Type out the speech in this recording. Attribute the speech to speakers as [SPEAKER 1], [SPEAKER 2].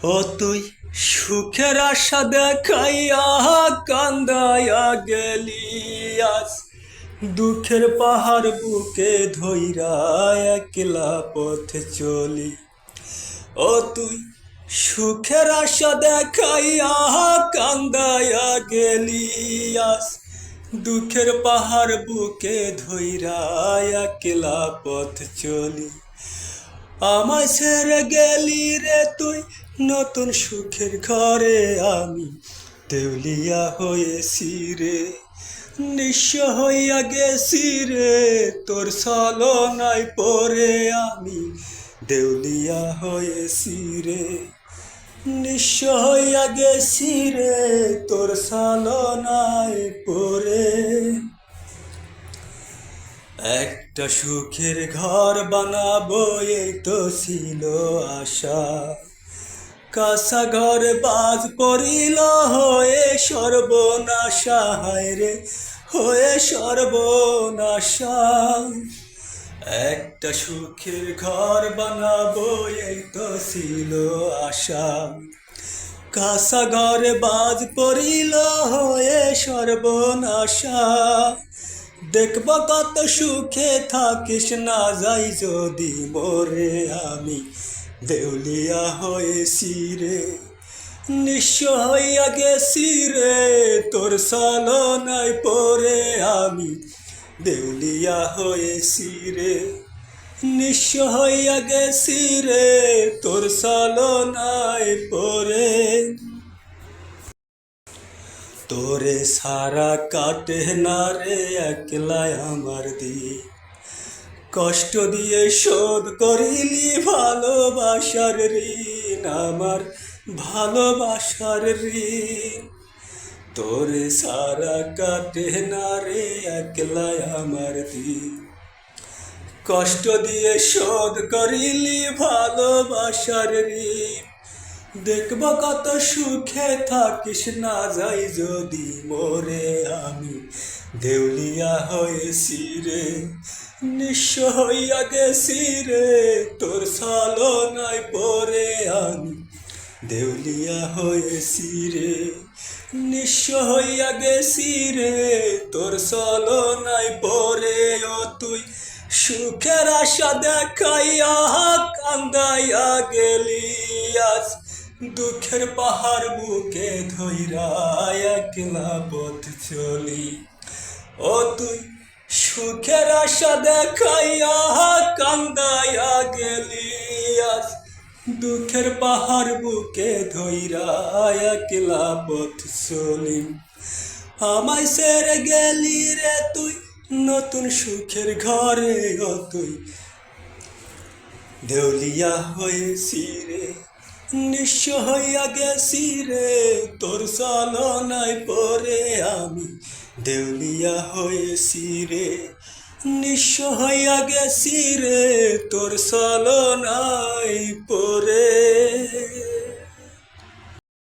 [SPEAKER 1] ও তুই সুখের আশা দেখাইয়া কান্দাইয়া গেলি আজ দুঃখের পাহাড় বুকে ধইরা একলা পথে চলি। ও তুই সুখের আশা দেখাইয়া কান্দাইয়া গেলি আজ দুঃখের পাহাড় বুকে ধইরা একলা পথ চলি। আমায় ছেড়ে গেলি রে তুই নতুন সুখের ঘরে, আমি দেউলিয়া হয়েছি রে, নিঃস্ব হইয়া গেছি রে, তোর ছলনায় পড়ে আমি দেউলিয়া হয়েছি রে, নিঃস্ব হইয়া গেছি রে, তোর ছলনায় পড়ে। একটা সুখের ঘর বানাবো এই তো ছিল আশা, কাঁচা ঘর বাজ পড়িল হয়ে সর্বনাশা, হায় রে হয়ে সর্বনাশা। একটা সুখের ঘর বানাবো এই তো ছিল আশা, কাঁচা ঘর বাজ পড়িল হয়ে সর্বনাশা। দেখব কত সুখে থাকিস না যাই যদি মরে, আমি দেউলিয়া হয়েছি রে, নিঃস্ব হইয়া গেছি রে, তোর ছলনায় পড়ে আমি দেউলিয়া হয়েছি রে, নিঃস্ব হইয়া গেছি রে, তোর ছলনায় পড়ে। তোরে সারা কাটে না রে একলাই আমার দিন, কষ্ট দিয়ে শোধ করিলি ভালোবাসার ঋণ, আমার ভালোবাসার ঋণ। তোরে সারা কাটে না রে একলাই আমার দিন, কষ্ট দিয়ে শোধ করিলি ভালোবাসার ঋণ। দেখব কত সুখে থাকিস না যাই যদি মরে, আমি দেউলিয়া হয়েছি রে, নিঃস্ব হইয়া গেছি রে, তোর ছলনায় পড়ে আমি দেউলিয়া হয়েছি রে, নিঃস্ব হইয়া গেছি রে, তোর ছলনায় পড়ে। ও তুই সুখের আশা দেখাইয়া কান্দাইয়া গেলি আজ দুঃখের পাহাড় বুকে ধইরা একলা পথ চলি। ও তুই সুখের আশা দেখাইয়া কান্দাইয়া গেলি আজ দুঃখের পাহাড় বুকে ধইরা একলা পথ চলি। আমায় ছেড়ে গেলি রে তুই নতুন সুখের ঘরে, ও তুই দেউলিয়া হয়েছি রে, নিঃস্ব হইয়া গেছি রে, তোর ছলনায় পড়ে আমি দেউলিয়া হয়েছি রে, নিঃস্ব হইয়া গেছি রে, তোর ছলনায় পড়ে।